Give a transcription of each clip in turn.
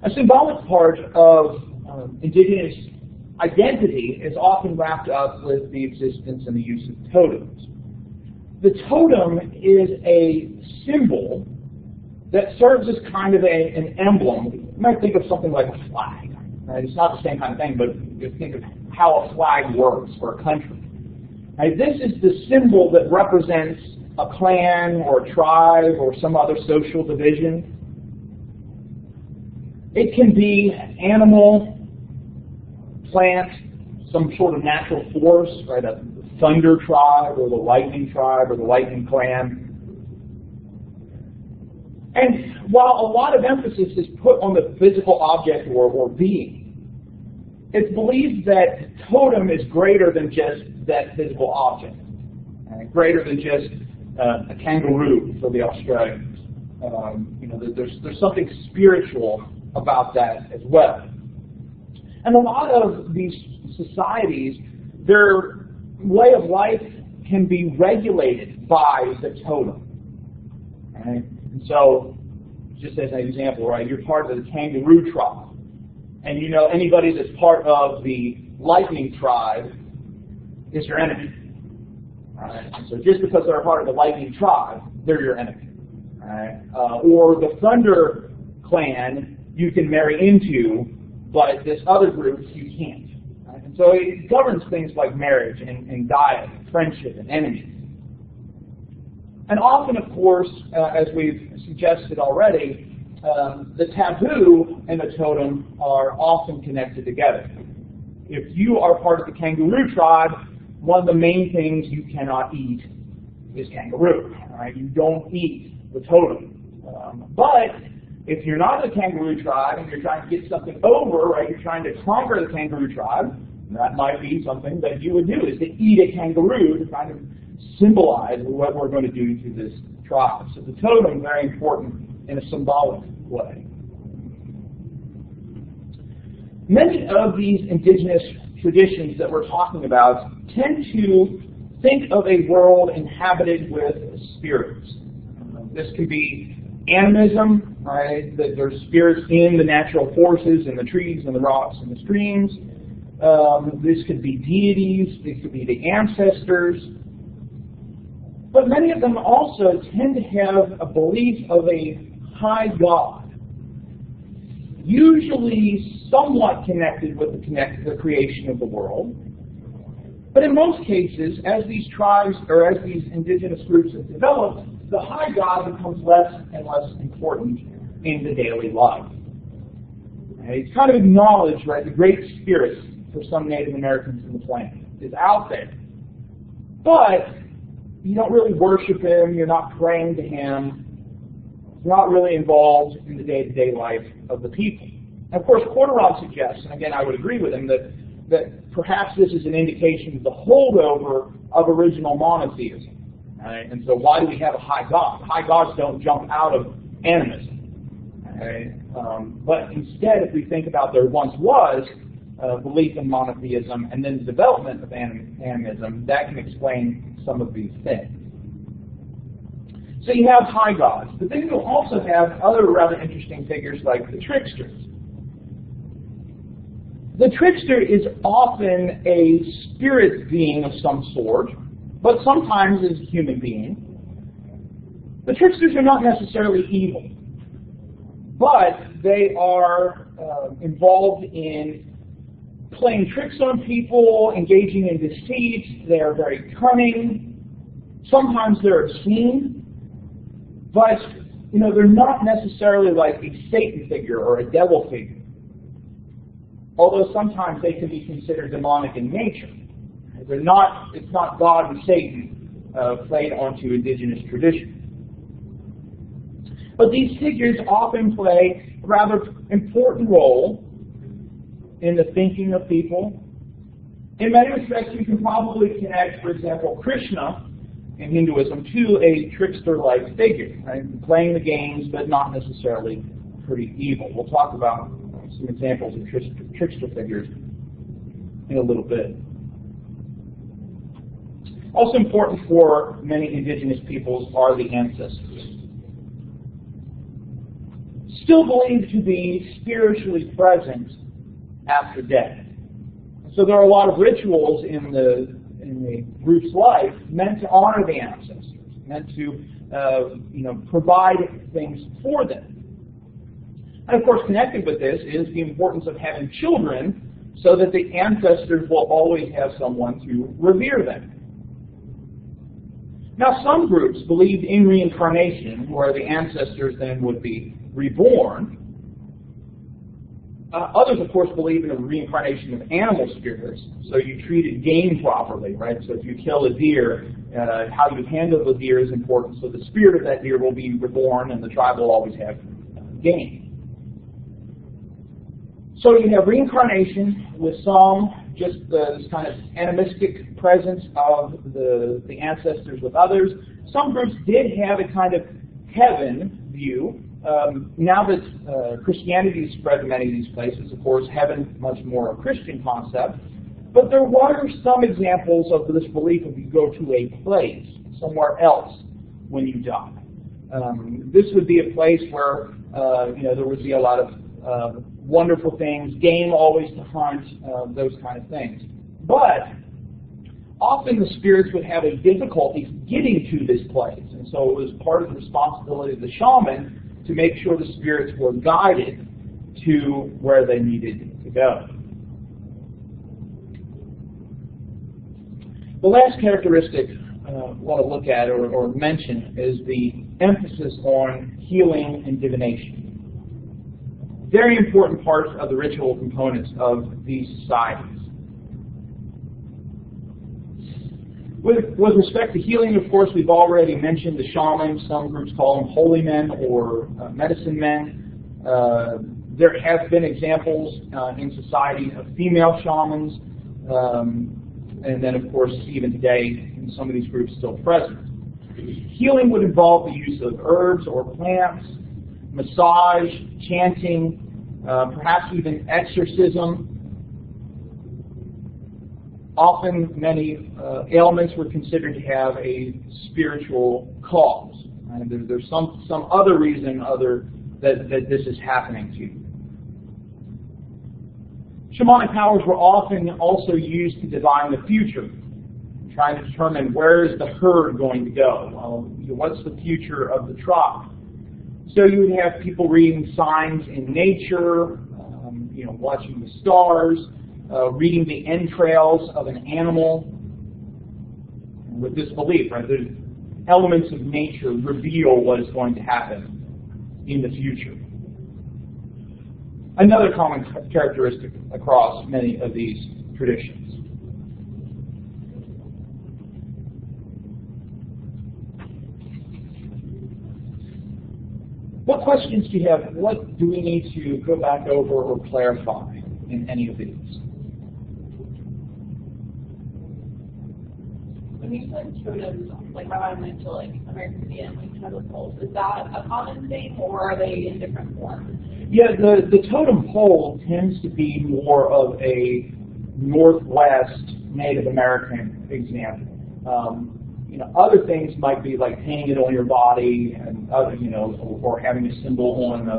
A symbolic part of Indigenous identity is often wrapped up with the existence and the use of totems. The totem is a symbol that serves as kind of an emblem. You might think of something like a flag. Right? It's not the same kind of thing, but you think of how a flag works for a country. Right? This is the symbol that represents a clan or a tribe or some other social division. It can be animal, plant, some sort of natural force, right? A thunder tribe or the lightning tribe or the lightning clan. And while a lot of emphasis is put on the physical object or being, it's believed that totem is greater than just that physical object, greater than just a kangaroo for the Australians. There's something spiritual about that as well. And a lot of these societies, their way of life can be regulated by the totem. Right? And so, just as an example, right, you're part of the kangaroo tribe. And you know anybody that's part of the lightning tribe is your enemy. Right? And so just because they're a part of the lightning tribe, they're your enemy. Right? Or the thunder clan you can marry into, but this other group you can't. Right? And so it governs things like marriage and diet, and friendship, and enemies. And often, of course, as we've suggested already, the taboo and the totem are often connected together. If you are part of the kangaroo tribe, one of the main things you cannot eat is kangaroo. Right? You don't eat the totem. But if you're not in the kangaroo tribe and you're trying to get something over, right, you're trying to conquer the kangaroo tribe, that might be something that you would do, is to eat a kangaroo to kind of symbolize what we're going to do to this tribe. So the totem is very important in a symbolic way. Many of these indigenous traditions that we're talking about tend to think of a world inhabited with spirits. This could be animism, right? That there's spirits in the natural forces, in the trees and the rocks and the streams. This could be deities. This could be the ancestors. But many of them also tend to have a belief of a high God, usually somewhat connected with the creation of the world. But in most cases, as these tribes or as these indigenous groups have developed, the high God becomes less and less important in the daily life. And it's kind of acknowledged, right, the great spirit for some Native Americans in the planet is out there. But you don't really worship him, you're not praying to him, you're not really involved in the day-to-day life of the people. And of course, Corderon suggests, and again I would agree with him, that perhaps this is an indication of the holdover of original monotheism. Right? And so why do we have a high God? High gods don't jump out of animism. Right? But instead, if we think about there once was belief in monotheism and then the development of animism, that can explain some of these things. So you have high gods, but then you'll also have other rather interesting figures like the tricksters. The trickster is often a spirit being of some sort, but sometimes is a human being. The tricksters are not necessarily evil, but they are involved in playing tricks on people, engaging in deceit. They are very cunning. Sometimes they're obscene, but they're not necessarily like a Satan figure or a devil figure. Although sometimes they can be considered demonic in nature. They're not. It's not God and Satan played onto indigenous tradition. But these figures often play a rather important role in the thinking of people. In many respects, you can probably connect, for example, Krishna in Hinduism to a trickster-like figure, right? Playing the games, but not necessarily pretty evil. We'll talk about some examples of trickster figures in a little bit. Also important for many indigenous peoples are the ancestors. still believed to be spiritually present after death. So there are a lot of rituals in the group's life meant to honor the ancestors, meant to provide things for them. And of course, connected with this is the importance of having children so that the ancestors will always have someone to revere them. Now, some groups believed in reincarnation, where the ancestors then would be reborn. Others, of course, believe in a reincarnation of animal spirits, so you treated game properly, right? So if you kill a deer, how you handle the deer is important, so the spirit of that deer will be reborn and the tribe will always have game. So you have reincarnation with some, just this kind of animistic presence of the ancestors with others. Some groups did have a kind of heaven view. Now that Christianity has spread to many of these places, of course, heaven much more a Christian concept. But there were some examples of this belief of you go to a place, somewhere else, when you die. This would be a place where there would be a lot of wonderful things, game always to hunt, those kind of things. But often the spirits would have a difficulty getting to this place, and so it was part of the responsibility of the shaman to make sure the spirits were guided to where they needed to go. The last characteristic I want to look at or mention is the emphasis on healing and divination. Very important parts of the ritual components of these societies. With respect to healing, of course, we've already mentioned the shamans. Some groups call them holy men or medicine men. There have been examples in society of female shamans, and then, of course, even today, in some of these groups still present. Healing would involve the use of herbs or plants, massage, chanting, perhaps even exorcism. Often many ailments were considered to have a spiritual cause. There's some other reason that this is happening to you. Shamanic powers were often also used to divine the future, trying to determine where is the herd going to go. Well, what's the future of the tribe? So you would have people reading signs in nature, watching the stars, reading the entrails of an animal, with this belief, right? The elements of nature reveal what is going to happen in the future. Another common characteristic across many of these traditions. What questions do you have? What do we need to go back over or clarify in any of these? When you said totems, like my mind went to American Indian, totem poles. Is that a common thing, or are they in different forms? Yeah, the totem pole tends to be more of a Northwest Native American example. Other things might be like hanging it on your body, and other, or having a symbol on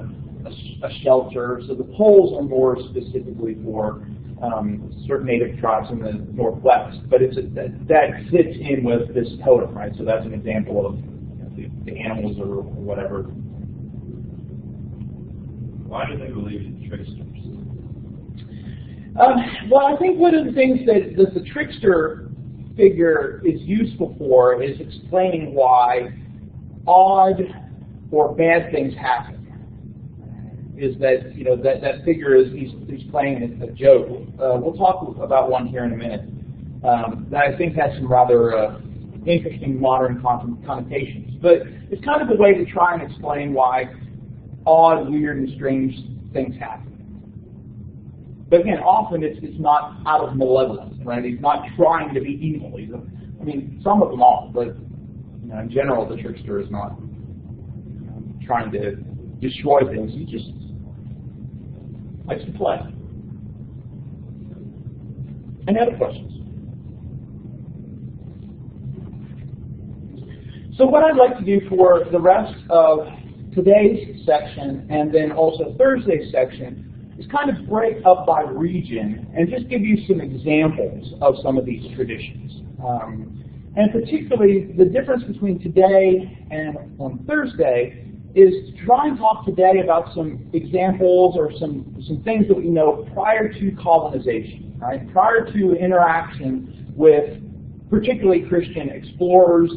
a shelter. So the poles are more specifically for certain native tribes in the Northwest, but that fits in with this totem, right? So that's an example of the animals or whatever. Why do they believe in tricksters? Well, I think one of the things that the trickster figure is useful for is explaining why odd or bad things happen. Is that that figure is he's playing a joke. We'll talk about one here in a minute that I think has some rather interesting modern connotations. But it's kind of a way to try and explain why odd, weird, and strange things happen. But again, often it's not out of malevolence, right? He's not trying to be evil. Some of them are, but in general, the trickster is not trying to destroy things. He just likes to play. Any other questions? So what I'd like to do for the rest of today's section and then also Thursday's section is kind of break up by region and just give you some examples of some of these traditions. And particularly the difference between today and on Thursday is to try and talk today about some examples or some things that we know prior to colonization, right? Prior to interaction with particularly Christian explorers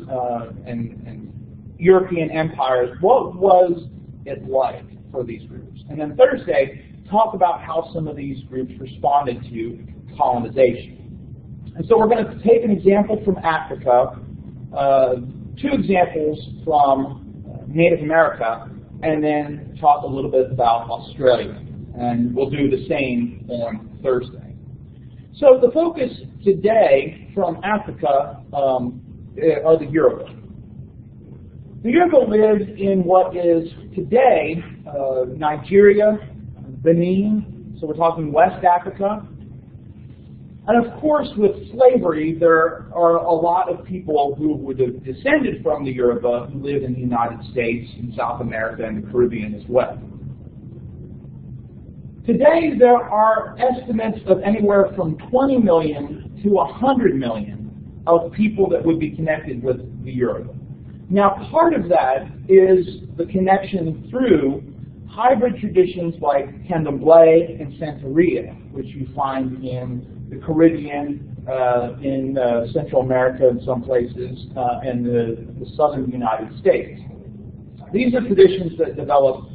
and European empires. What was it like for these groups? And then Thursday, talk about how some of these groups responded to colonization. And so we're going to take an example from Africa, two examples from Native America, and then talk a little bit about Australia. And we'll do the same on Thursday. So the focus today from Africa are the Yoruba. The Yoruba lived in what is today Nigeria, Benin, so we're talking West Africa. And of course, with slavery, there are a lot of people who would have descended from the Yoruba who live in the United States, in South America, and the Caribbean as well. Today, there are estimates of anywhere from 20 million to 100 million of people that would be connected with the Yoruba. Now, part of that is the connection through hybrid traditions like Candomblé and Santeria, which you find in the Caribbean, in Central America in some places, and the southern United States. These are traditions that developed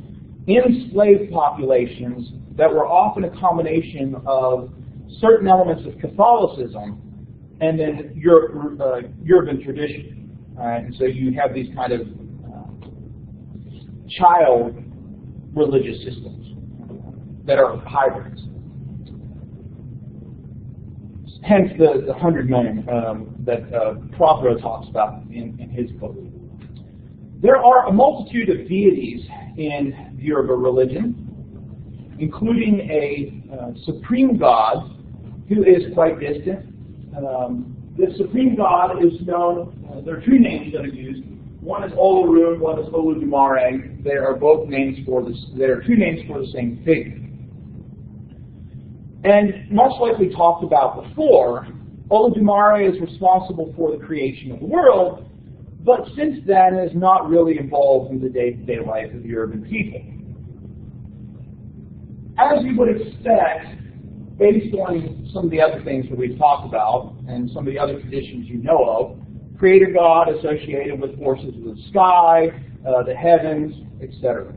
in enslaved populations that were often a combination of certain elements of Catholicism and then urban tradition. And so you have these kind of child religious systems that are hybrids. Hence the 100 million that Prothero talks about in his book. There are a multitude of deities in the Yoruba religion, including a supreme god who is quite distant. This supreme god is known, there are two names that are used. One is Olorun, one is Olodumare. They are both names for this. They are two names for the same figure. And much like we talked about before, Olodumare is responsible for the creation of the world, but since then is not really involved in the day-to-day life of the urban people. As you would expect, based on some of the other things that we've talked about and some of the other traditions you know of, creator god associated with forces of the sky, the heavens, etc.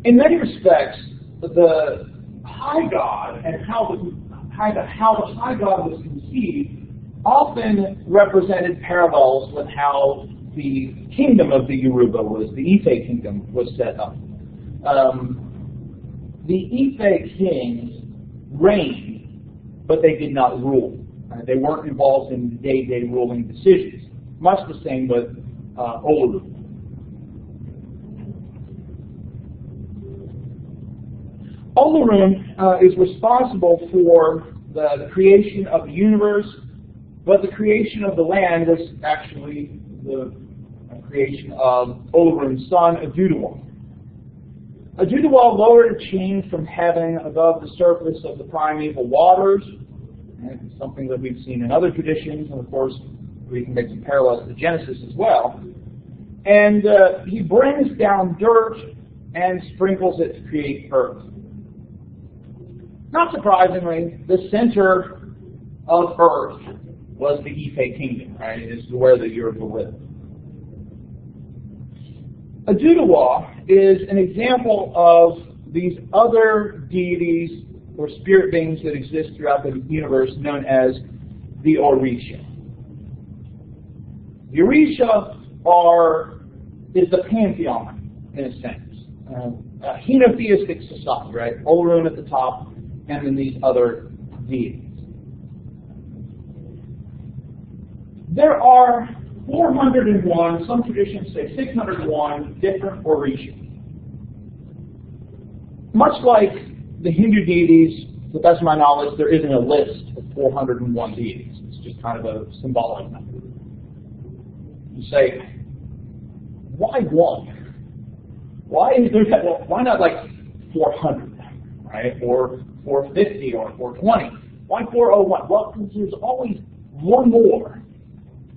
In many respects, the high god and how the high god was conceived often represented parallels with how the kingdom of the Yoruba the Ife kingdom was set up. The Ife kings reigned, but they did not rule. They weren't involved in day-to-day ruling decisions. Much the same with Olu. Olorun is responsible for the creation of the universe, but the creation of the land was actually the creation of Olorun's son, Adudawa. Adudawa lowered a chain from heaven above the surface of the primeval waters. And it's something that we've seen in other traditions, and of course we can make some parallels to Genesis as well. And he brings down dirt and sprinkles it to create earth. Not surprisingly, the center of earth was the Ife kingdom, right? This is where the Yoruba lived. Adudawa is an example of these other deities or spirit beings that exist throughout the universe known as the Orisha. The Orisha is the pantheon, in a sense. A henotheistic society, right? Olorun at the top, and then these other deities. There are 401, some traditions say 601 different Orisha. Much like the Hindu deities, to the best of my knowledge, there isn't a list of 401 deities. It's just kind of a symbolic number. You say, why one? Why is there that? Well, why not like 400, right? Or 450 or 420? Why 401? Well, because there's always one more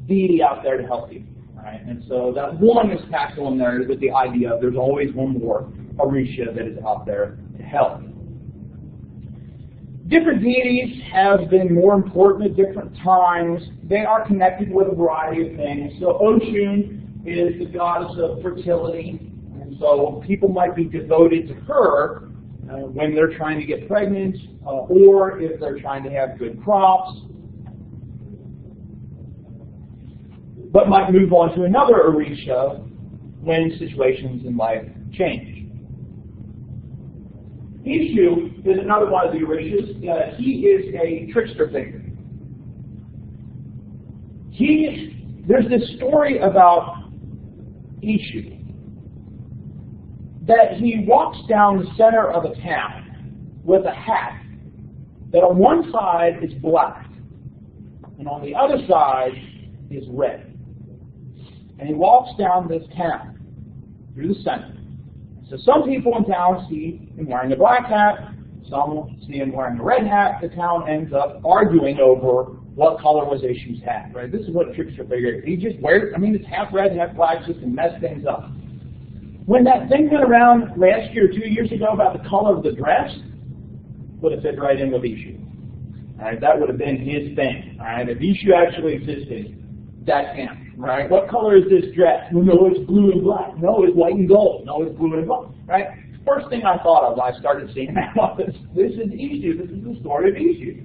deity out there to help you, right? And so that one is packed on there with the idea of there's always one more Orisha that is out there to help. Different deities have been more important at different times. They are connected with a variety of things. So Oshun is the goddess of fertility, and so people might be devoted to her when they're trying to get pregnant or if they're trying to have good crops, but might move on to another Orisha when situations in life change. Ishu is another one of the Orishas. He is a trickster figure. There's this story about Ishu that he walks down the center of a town with a hat that on one side is black and on the other side is red. And he walks down this town through the center. So some people in town see him wearing a black hat, some see him wearing a red hat. The town ends up arguing over what color was Ishu's hat, right? This is what a trickster figure is. He just wears, it's half red, half black, just to mess things up. When that thing went around last year or 2 years ago about the color of the dress, would have fit right in with Ishu. All right, that would have been his thing. All right, if Ishu actually existed, that's him. Right? What color is this dress? Well, no, it's blue and black. No, it's white and gold. No, it's blue and black. Right? First thing I thought of when I started seeing that was, this is Ishu. This is the story of Ishu.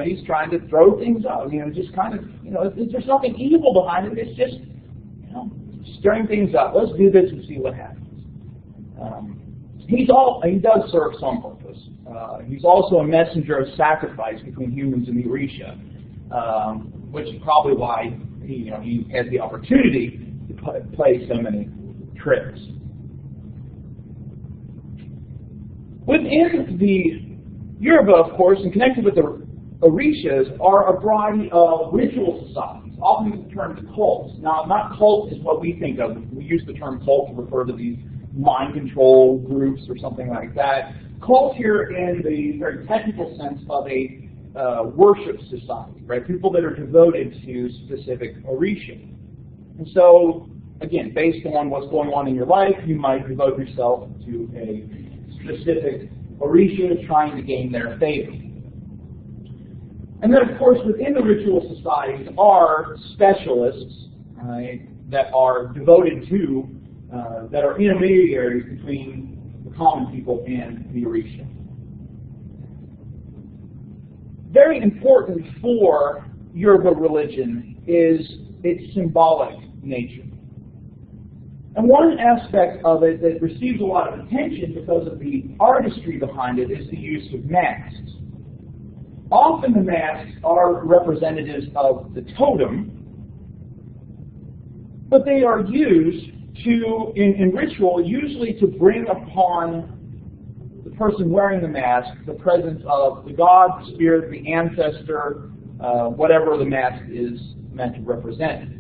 He's trying to throw things out. Just kind of, there's nothing evil behind it. It's just, stirring things up. Let's do this and see what happens. He does serve some purpose. He's also a messenger of sacrifice between humans and the Orisha, which is probably why he has the opportunity to play so many tricks. Within the Yoruba, of course, and connected with the Orishas, are a variety of ritual societies, often use the term cults. Now, not cult is what we think of. We use the term cult to refer to these mind control groups or something like that. Cult here in the very technical sense of a worship society, right? People that are devoted to specific Orisha. And so, again, based on what's going on in your life, you might devote yourself to a specific Orisha trying to gain their favor. And then, of course, within the ritual societies are specialists that are devoted to, that are intermediaries between the common people and the Orisha. Very important for Yoruba religion is its symbolic nature. And one aspect of it that receives a lot of attention because of the artistry behind it is the use of masks. Often the masks are representatives of the totem, but they are used in ritual, usually to bring upon the person wearing the mask the presence of the god, the spirit, the ancestor, whatever the mask is meant to represent.